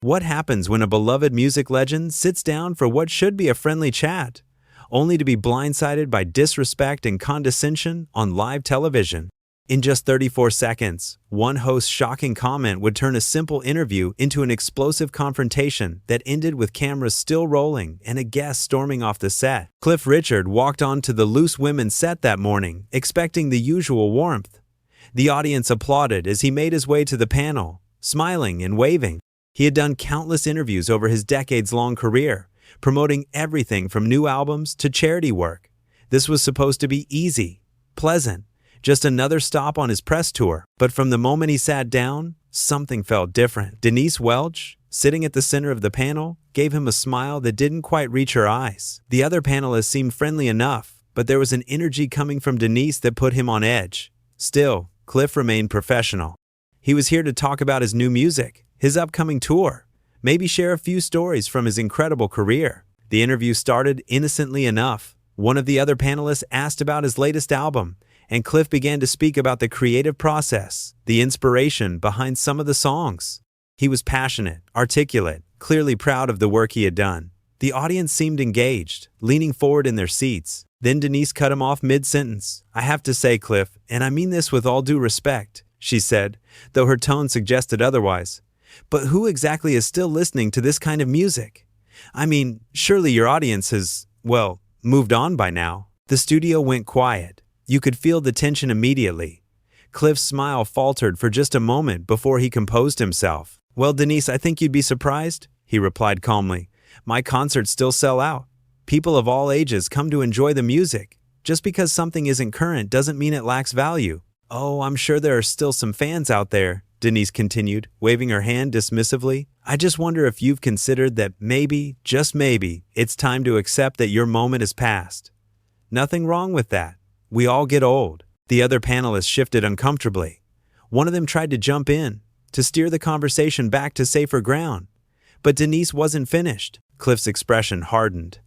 What happens when a beloved music legend sits down for what should be a friendly chat, only to be blindsided by disrespect and condescension on live television? In just 34 seconds, one host's shocking comment would turn a simple interview into an explosive confrontation that ended with cameras still rolling and a guest storming off the set. Cliff Richard walked onto the Loose Women set that morning, expecting the usual warmth. The audience applauded as he made his way to the panel, smiling and waving. He had done countless interviews over his decades-long career, promoting everything from new albums to charity work. This was supposed to be easy, pleasant, just another stop on his press tour. But from the moment he sat down, something felt different. Denise Welch, sitting at the center of the panel, gave him a smile that didn't quite reach her eyes. The other panelists seemed friendly enough, but there was an energy coming from Denise that put him on edge. Still, Cliff remained professional. He was here to talk about his new music, his upcoming tour, maybe share a few stories from his incredible career. The interview started innocently enough. One of the other panelists asked about his latest album, and Cliff began to speak about the creative process, the inspiration behind some of the songs. He was passionate, articulate, clearly proud of the work he had done. The audience seemed engaged, leaning forward in their seats. Then Denise cut him off mid-sentence. "I have to say, Cliff, and I mean this with all due respect," she said, though her tone suggested otherwise. "But who exactly is still listening to this kind of music? I mean, surely your audience has, well, moved on by now." The studio went quiet. You could feel the tension immediately. Cliff's smile faltered for just a moment before he composed himself. "Well, Denise, I think you'd be surprised," he replied calmly. "My concerts still sell out. People of all ages come to enjoy the music. Just because something isn't current doesn't mean it lacks value." "Oh, I'm sure there are still some fans out there," Denise continued, waving her hand dismissively. "I just wonder if you've considered that maybe, just maybe, it's time to accept that your moment is past. Nothing wrong with that. We all get old." The other panelists shifted uncomfortably. One of them tried to jump in, to steer the conversation back to safer ground. But Denise wasn't finished. Cliff's expression hardened.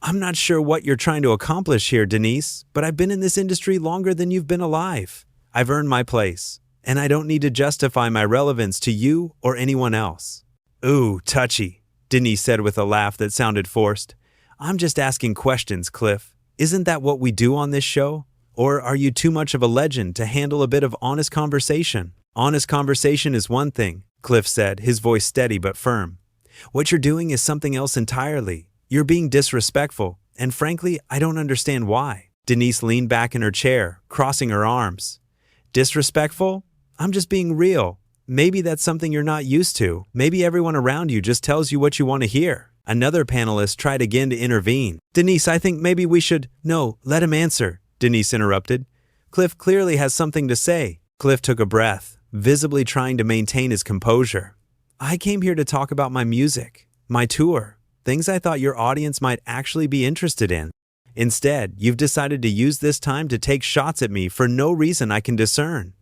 "I'm not sure what you're trying to accomplish here, Denise, but I've been in this industry longer than you've been alive. I've earned my place, and I don't need to justify my relevance to you or anyone else." "Ooh, touchy," Denise said with a laugh that sounded forced. "I'm just asking questions, Cliff. Isn't that what we do on this show? Or are you too much of a legend to handle a bit of honest conversation?" "Honest conversation is one thing," Cliff said, his voice steady but firm. "What you're doing is something else entirely. You're being disrespectful, and frankly, I don't understand why." Denise leaned back in her chair, crossing her arms. "Disrespectful? I'm just being real. Maybe that's something you're not used to. Maybe everyone around you just tells you what you want to hear." Another panelist tried again to intervene. "Denise, I think maybe we should—" "No, let him answer," Denise interrupted. "Cliff clearly has something to say." Cliff took a breath, visibly trying to maintain his composure. "I came here to talk about my music, my tour, things I thought your audience might actually be interested in. Instead, you've decided to use this time to take shots at me for no reason I can discern.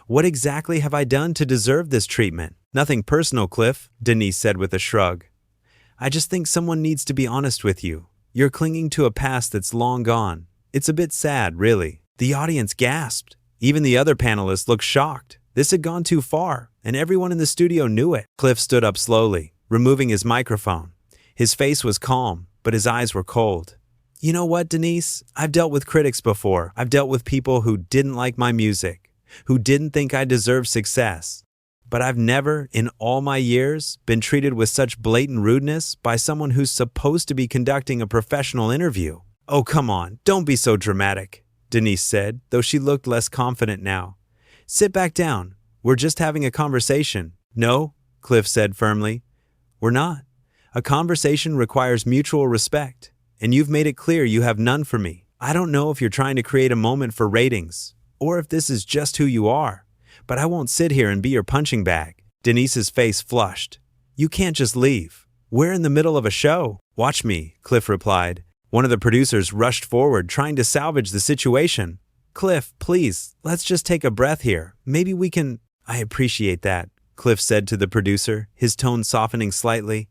What exactly have I done to deserve this treatment?" "Nothing personal, Cliff," Denise said with a shrug. "I just think someone needs to be honest with you. You're clinging to a past that's long gone. It's a bit sad, really." The audience gasped. Even the other panelists looked shocked. This had gone too far, and everyone in the studio knew it. Cliff stood up slowly, removing his microphone. His face was calm, but his eyes were cold. "You know what, Denise? I've dealt with critics before. I've dealt with people who didn't like my music, who didn't think I deserved success. But I've never, in all my years, been treated with such blatant rudeness by someone who's supposed to be conducting a professional interview." "Oh, come on, don't be so dramatic," Denise said, though she looked less confident now. "Sit back down. We're just having a conversation." "No," Cliff said firmly. "We're not. A conversation requires mutual respect, and you've made it clear you have none for me. I don't know if you're trying to create a moment for ratings, or if this is just who you are, but I won't sit here and be your punching bag." Denise's face flushed. "You can't just leave. We're in the middle of a show." "Watch me," Cliff replied. One of the producers rushed forward, trying to salvage the situation. "Cliff, please, let's just take a breath here. Maybe we can—" "I appreciate that," Cliff said to the producer, his tone softening slightly.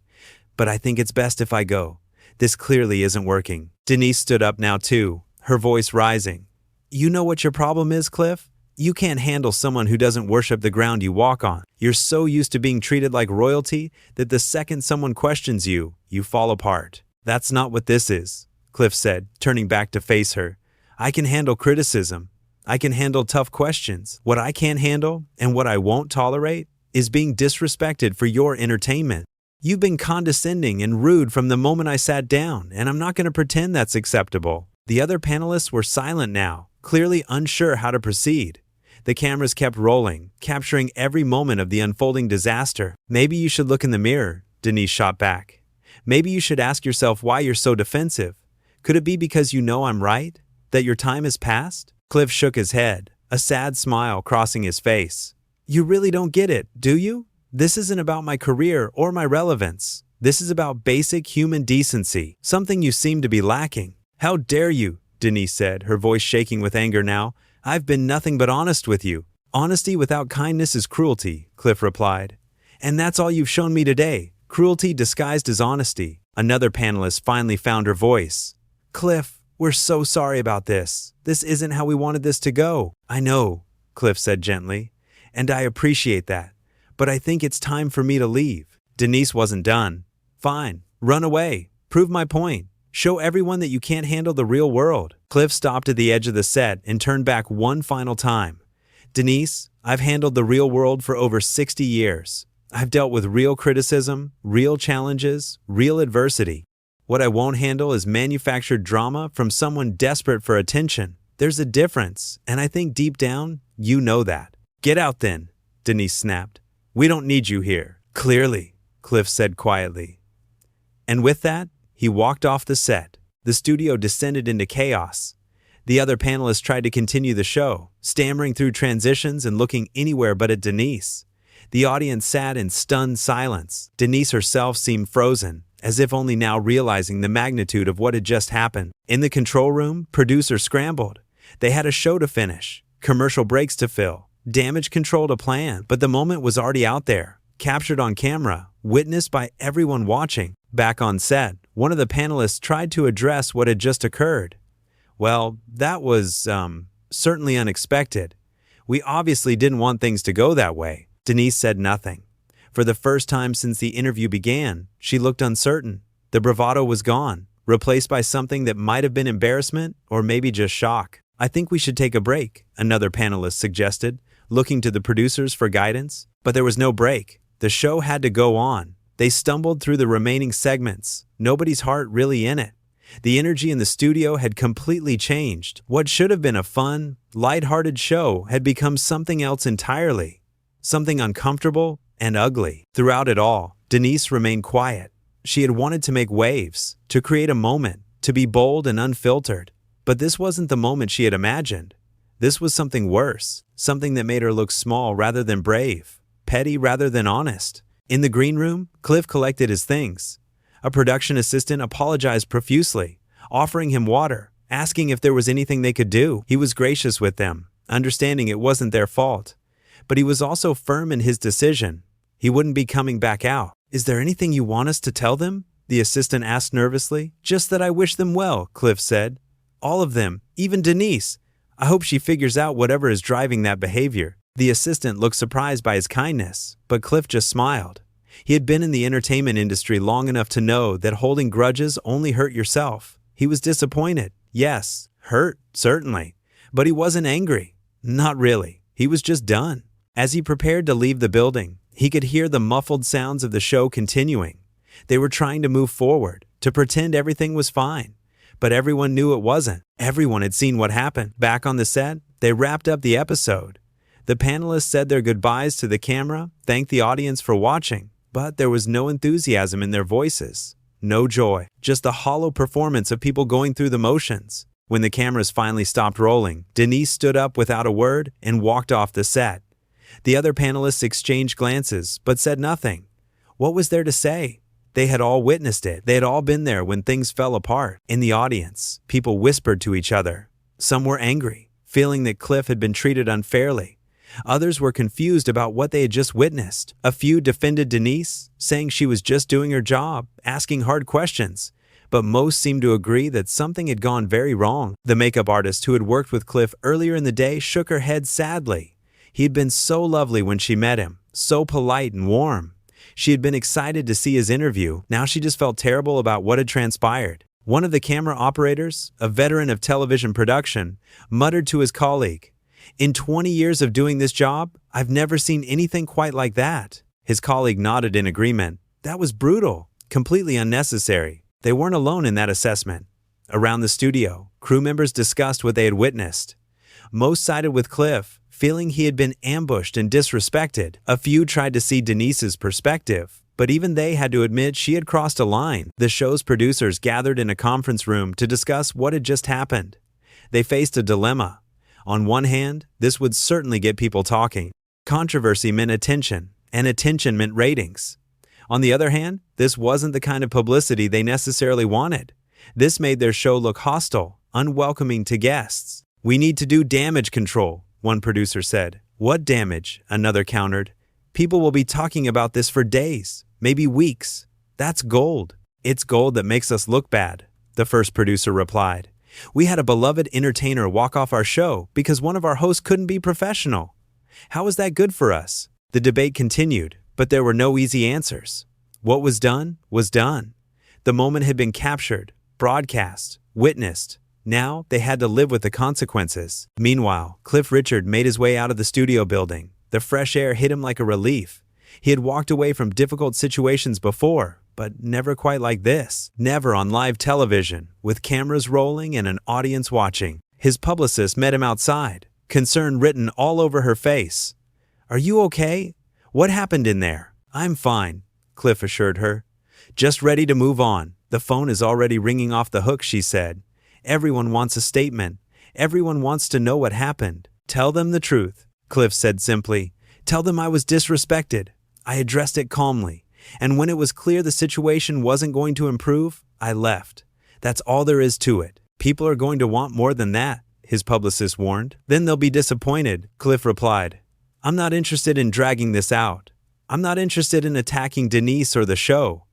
"But I think it's best if I go. This clearly isn't working." Denise stood up now too, her voice rising. "You know what your problem is, Cliff? You can't handle someone who doesn't worship the ground you walk on. You're so used to being treated like royalty that the second someone questions you, you fall apart. That's not what this is, Cliff said, turning back to face her. I can handle criticism. I can handle tough questions. What I can't handle, and what I won't tolerate, is being disrespected for your entertainment. You've been condescending and rude from the moment I sat down, and I'm not going to pretend that's acceptable. The other panelists were silent now, clearly unsure how to proceed. The cameras kept rolling, capturing every moment of the unfolding disaster. Maybe you should look in the mirror, Denise shot back. Maybe you should ask yourself why you're so defensive. Could it be because you know I'm right? That your time has passed? Cliff shook his head, a sad smile crossing his face. You really don't get it, do you? This isn't about my career or my relevance. This is about basic human decency, something you seem to be lacking. How dare you, Denise said, her voice shaking with anger now. I've been nothing but honest with you. Honesty without kindness is cruelty, Cliff replied. And that's all you've shown me today, cruelty disguised as honesty. Another panelist finally found her voice. Cliff, we're so sorry about this. This isn't how we wanted this to go. I know, Cliff said gently, and I appreciate that. But I think it's time for me to leave. Denise wasn't done. Fine, run away. Prove my point. Show everyone that you can't handle the real world. Cliff stopped at the edge of the set and turned back one final time. Denise, I've handled the real world for over 60 years. I've dealt with real criticism, real challenges, real adversity. What I won't handle is manufactured drama from someone desperate for attention. There's a difference, and I think deep down, you know that. Get out then, Denise snapped. We don't need you here. Clearly, Cliff said quietly. And with that, he walked off the set. The studio descended into chaos. The other panelists tried to continue the show, stammering through transitions and looking anywhere but at Denise. The audience sat in stunned silence. Denise herself seemed frozen, as if only now realizing the magnitude of what had just happened. In the control room, producers scrambled. They had a show to finish, commercial breaks to fill, damage control to plan, but the moment was already out there, captured on camera, witnessed by everyone watching. Back on set, one of the panelists tried to address what had just occurred. Well, that was, certainly unexpected. We obviously didn't want things to go that way. Denise said nothing. For the first time since the interview began, she looked uncertain. The bravado was gone, replaced by something that might have been embarrassment or maybe just shock. I think we should take a break, another panelist suggested, looking to the producers for guidance. But there was no break. The show had to go on. They stumbled through the remaining segments, nobody's heart really in it. The energy in the studio had completely changed. What should have been a fun, lighthearted show had become something else entirely. Something uncomfortable and ugly. Throughout it all, Denise remained quiet. She had wanted to make waves, to create a moment, to be bold and unfiltered. But this wasn't the moment she had imagined. This was something worse, something that made her look small rather than brave, petty rather than honest. In the green room, Cliff collected his things. A production assistant apologized profusely, offering him water, asking if there was anything they could do. He was gracious with them, understanding it wasn't their fault. But he was also firm in his decision. He wouldn't be coming back out. Is there anything you want us to tell them? The assistant asked nervously. Just that I wish them well, Cliff said. All of them, even Denise. I hope she figures out whatever is driving that behavior. The assistant looked surprised by his kindness, but Cliff just smiled. He had been in the entertainment industry long enough to know that holding grudges only hurt yourself. He was disappointed. Yes, hurt, certainly. But he wasn't angry. Not really. He was just done. As he prepared to leave the building, he could hear the muffled sounds of the show continuing. They were trying to move forward, to pretend everything was fine. But everyone knew it wasn't. Everyone had seen what happened. Back on the set, they wrapped up the episode. The panelists said their goodbyes to the camera, thanked the audience for watching, but there was no enthusiasm in their voices, no joy, just a hollow performance of people going through the motions. When the cameras finally stopped rolling, Denise stood up without a word and walked off the set. The other panelists exchanged glances, but said nothing. What was there to say? They had all witnessed it. They had all been there when things fell apart. In the audience, people whispered to each other. Some were angry, feeling that Cliff had been treated unfairly. Others were confused about what they had just witnessed. A few defended Denise, saying she was just doing her job, asking hard questions. but most seemed to agree that something had gone very wrong. The makeup artist who had worked with Cliff earlier in the day shook her head sadly. He had been so lovely when she met him, so polite and warm. She had been excited to see his interview. Now she just felt terrible about what had transpired. One of the camera operators, a veteran of television production, muttered to his colleague, "In 20 years of doing this job, I've never seen anything quite like that." His colleague nodded in agreement. That was brutal, completely unnecessary. They weren't alone in that assessment. Around the studio, crew members discussed what they had witnessed. Most sided with Cliff, feeling he had been ambushed and disrespected. A few tried to see Denise's perspective, but even they had to admit she had crossed a line. The show's producers gathered in a conference room to discuss what had just happened. They faced a dilemma. On one hand, this would certainly get people talking. Controversy meant attention, and attention meant ratings. On the other hand, this wasn't the kind of publicity they necessarily wanted. This made their show look hostile, unwelcoming to guests. "We need to do damage control," one producer said. "What damage?" another countered. "People will be talking about this for days, maybe weeks. That's gold." "It's gold that makes us look bad," the first producer replied. "We had a beloved entertainer walk off our show because one of our hosts couldn't be professional. How is that good for us?" The debate continued, but there were no easy answers. What was done was done. The moment had been captured, broadcast, witnessed. Now they had to live with the consequences. Meanwhile, Cliff Richard made his way out of the studio building. The fresh air hit him like a relief. He had walked away from difficult situations before, but never quite like this. Never on live television, with cameras rolling and an audience watching. His publicist met him outside, concern written all over her face. "Are you okay? What happened in there?" "I'm fine," Cliff assured her. "Just ready to move on. The phone is already ringing off the hook," she said. "Everyone wants a statement. Everyone wants to know what happened." "Tell them the truth," Cliff said simply. "Tell them I was disrespected. I addressed it calmly. And when it was clear the situation wasn't going to improve, I left. That's all there is to it." "People are going to want more than that," his publicist warned. "Then they'll be disappointed," Cliff replied. "I'm not interested in dragging this out. I'm not interested in attacking Denise or the show.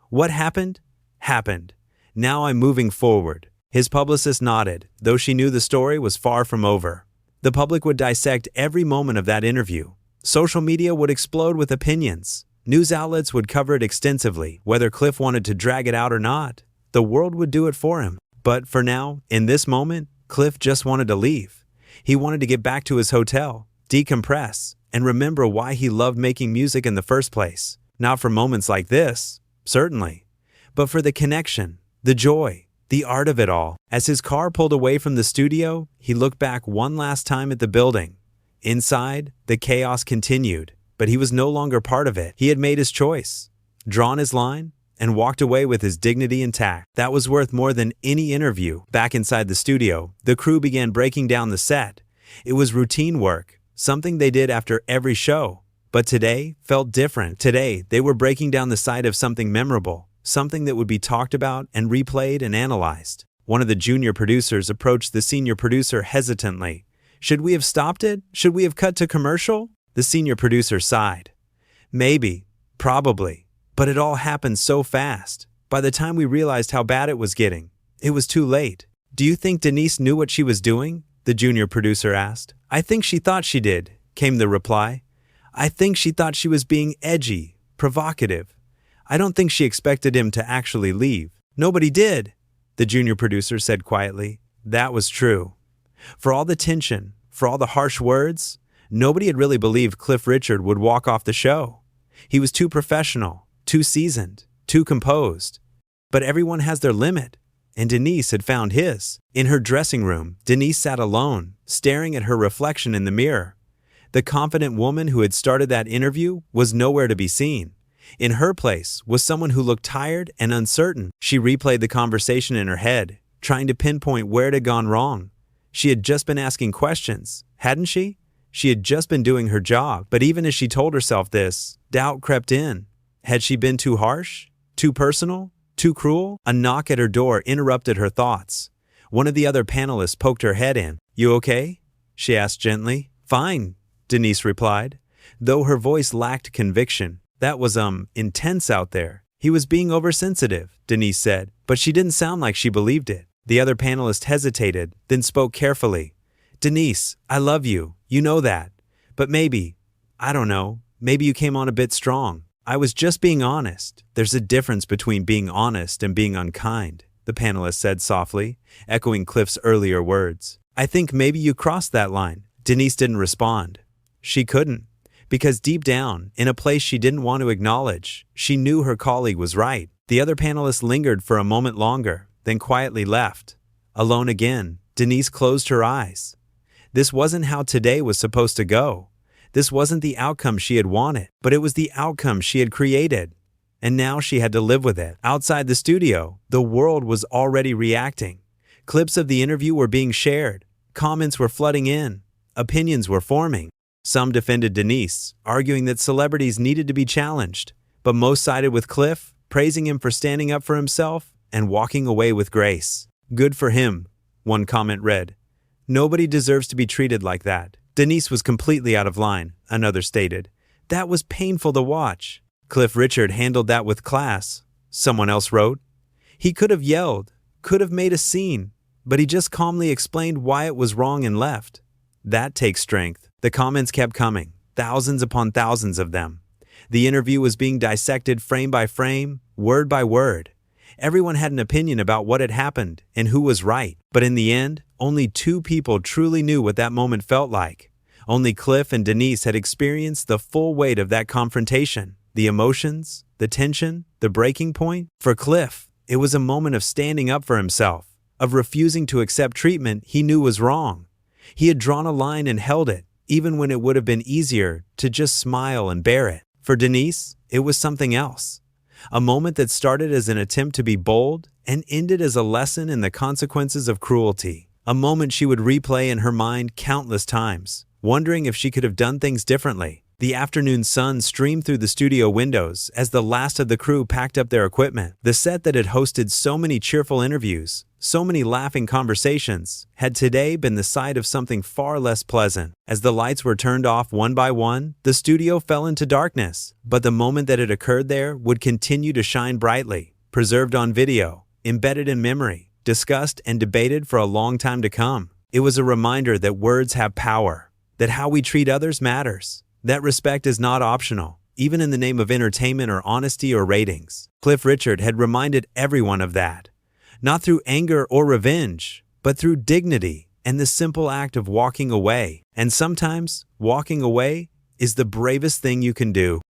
What happened? Happened. Now I'm moving forward." His publicist nodded, though she knew the story was far from over. The public would dissect every moment of that interview. Social media would explode with opinions. News outlets would cover it extensively, whether Cliff wanted to drag it out or not. The world would do it for him. But for now, in this moment, Cliff just wanted to leave. He wanted to get back to his hotel, decompress, and remember why he loved making music in the first place. Not for moments like this, certainly, but for the connection, the joy, the art of it all. As his car pulled away from the studio, he looked back one last time at the building. Inside, the chaos continued, but he was no longer part of it. He had made his choice, drawn his line, and walked away with his dignity intact. That was worth more than any interview. Back inside the studio, the crew began breaking down the set. It was routine work, something they did after every show. But today felt different. Today, they were breaking down the side of something memorable, something that would be talked about and replayed and analyzed. One of the junior producers approached the senior producer hesitantly. "Should we have stopped it? Should we have cut to commercial?" The senior producer sighed. "Maybe, probably, but it all happened so fast. By the time we realized how bad it was getting, it was too late." "Do you think Denise knew what she was doing?" the junior producer asked. "I think she thought she did," came the reply. "I think she thought she was being edgy, provocative. I don't think she expected him to actually leave." "Nobody did," the junior producer said quietly. That was true. For all the tension, for all the harsh words, nobody had really believed Cliff Richard would walk off the show. He was too professional, too seasoned, too composed. But everyone has their limit, and Denise had found his. In her dressing room, Denise sat alone, staring at her reflection in the mirror. The confident woman who had started that interview was nowhere to be seen. In her place was someone who looked tired and uncertain. She replayed the conversation in her head, trying to pinpoint where it had gone wrong. She had just been asking questions, hadn't she? She had just been doing her job. But even as she told herself this, doubt crept in. Had she been too harsh? Too personal? Too cruel? A knock at her door interrupted her thoughts. One of the other panelists poked her head in. "You okay?" she asked gently. "Fine," Denise replied, though her voice lacked conviction. "That was, intense out there." He was being oversensitive, Denise said, but she didn't sound like she believed it. The other panelist hesitated, then spoke carefully. Denise, I love you. You know that. But maybe, I don't know, maybe you came on a bit strong. I was just being honest. There's a difference between being honest and being unkind, the panelist said softly, echoing Cliff's earlier words. I think maybe you crossed that line. Denise didn't respond. She couldn't, because deep down, in a place she didn't want to acknowledge, she knew her colleague was right. The other panelist lingered for a moment longer, then quietly left. Alone again, Denise closed her eyes. This wasn't how today was supposed to go. This wasn't the outcome she had wanted, but it was the outcome she had created. And now she had to live with it. Outside the studio, the world was already reacting. Clips of the interview were being shared. Comments were flooding in. Opinions were forming. Some defended Denise, arguing that celebrities needed to be challenged, but most sided with Cliff, praising him for standing up for himself and walking away with grace. Good for him, one comment read. Nobody deserves to be treated like that. Denise was completely out of line, another stated. That was painful to watch. Cliff Richard handled that with class, someone else wrote. He could have yelled, could have made a scene, but he just calmly explained why it was wrong and left. That takes strength. The comments kept coming, thousands upon thousands of them. The interview was being dissected frame by frame, word by word. Everyone had an opinion about what had happened and who was right. But in the end, only two people truly knew what that moment felt like. Only Cliff and Denise had experienced the full weight of that confrontation. The emotions, the tension, the breaking point. For Cliff, it was a moment of standing up for himself, of refusing to accept treatment he knew was wrong. He had drawn a line and held it, even when it would have been easier to just smile and bear it. For Denise, it was something else. A moment that started as an attempt to be bold and ended as a lesson in the consequences of cruelty. A moment she would replay in her mind countless times, wondering if she could have done things differently. The afternoon sun streamed through the studio windows as the last of the crew packed up their equipment. The set that had hosted so many cheerful interviews, so many laughing conversations, had today been the site of something far less pleasant. As the lights were turned off one by one, the studio fell into darkness. But the moment that had occurred there would continue to shine brightly, preserved on video, embedded in memory, discussed and debated for a long time to come. It was a reminder that words have power, that how we treat others matters, that respect is not optional, even in the name of entertainment or honesty or ratings. Cliff Richard had reminded everyone of that. Not through anger or revenge, but through dignity and the simple act of walking away. And sometimes, walking away is the bravest thing you can do.